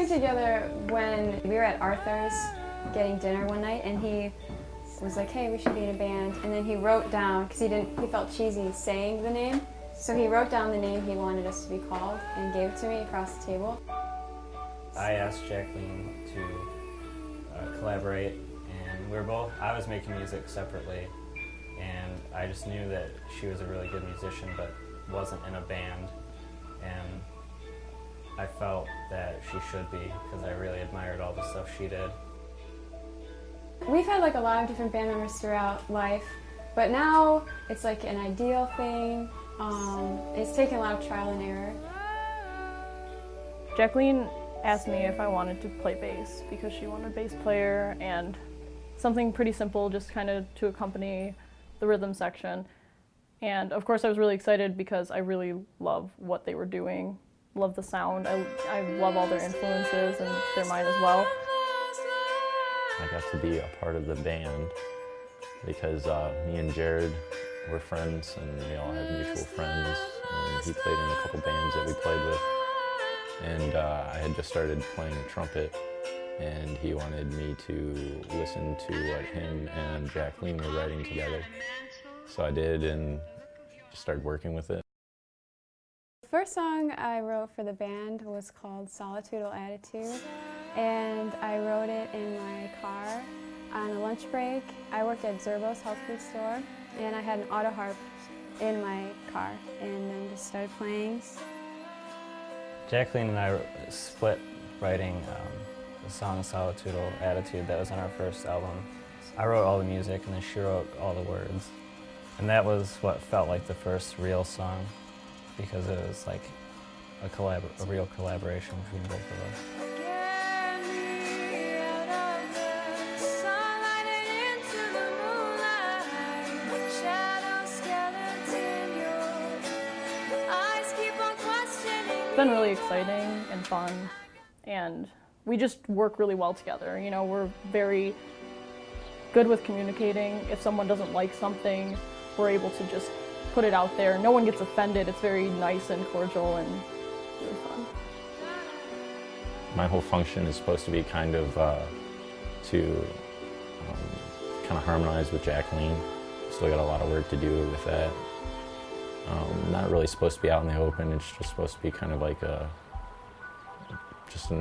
started together when we were at Arthur's getting dinner one night, and he was like, hey, we should be in a band. And then he wrote down, because he felt cheesy saying the name, so he wrote down the name he wanted us to be called and gave it to me across the table. I asked Jacqueline to collaborate, and I was making music separately, and I just knew that she was a really good musician but wasn't in a band, and I felt that she should be because I really admired all the stuff she did. We've had like a lot of different band members throughout life, but now it's like an ideal thing. It's taken a lot of trial and error. Jacqueline asked me if I wanted to play bass because she wanted a bass player and something pretty simple just kind of to accompany the rhythm section. And of course I was really excited because I really love what they were doing, love the sound, I love all their influences and they're mine as well. I got to be a part of the band because me and Jared were friends and we all have mutual friends, and he played in a couple bands that we played with. And I had just started playing trumpet, and he wanted me to listen to what him and Jacqueline were writing together. So I did and just started working with it. The first song I wrote for the band was called Solitudal Attitude, and I wrote it in my car on a lunch break. I worked at Zerbo's health food store, and I had an auto harp in my car, and then just started playing. Jacqueline and I split writing the song Solitudal Attitude that was on our first album. I wrote all the music and then she wrote all the words. And that was what felt like the first real song because it was like a real collaboration between both of us. It's been really exciting and fun, and we just work really well together. You know, we're very good with communicating. If someone doesn't like something, we're able to just put it out there. No one gets offended. It's very nice and cordial and really fun. My whole function is supposed to be kind of to kind of harmonize with Jacqueline. Still got a lot of work to do with that. Not really supposed to be out in the open. It's just supposed to be kind of like just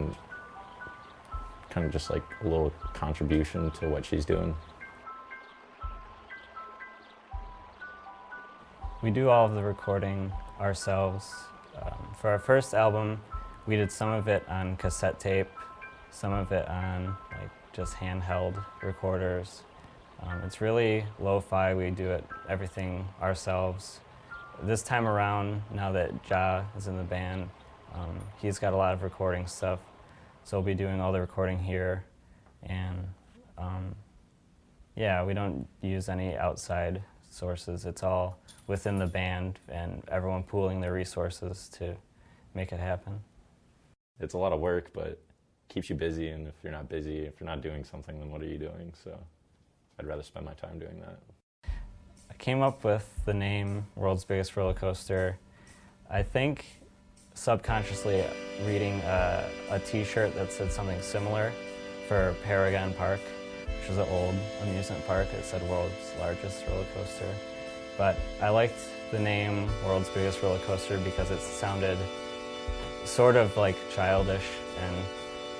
like a little contribution to what she's doing. We do all of the recording ourselves. For our first album, we did some of it on cassette tape, some of it on like just handheld recorders. It's really lo-fi. We do everything ourselves. This time around, now that Ja is in the band, he's got a lot of recording stuff, so we'll be doing all the recording here. And yeah, we don't use any outside sources. It's all within the band and everyone pooling their resources to make it happen. It's a lot of work, but it keeps you busy, and if you're not busy, if you're not doing something, then what are you doing? So I'd rather spend my time doing that. I came up with the name World's Biggest Roller Coaster, I think subconsciously reading a t-shirt that said something similar for Paragon Park, which was an old amusement park. It said World's Largest Roller Coaster. But I liked the name World's Biggest Roller Coaster because it sounded sort of like childish and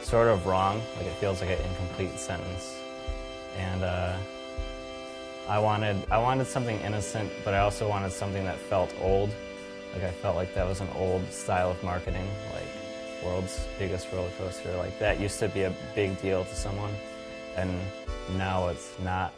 sort of wrong, like it feels like an incomplete sentence. And I wanted something innocent, but I also wanted something that felt old. Like I felt like that was an old style of marketing, like World's Biggest Roller Coaster. Like that used to be a big deal to someone, and now it's not.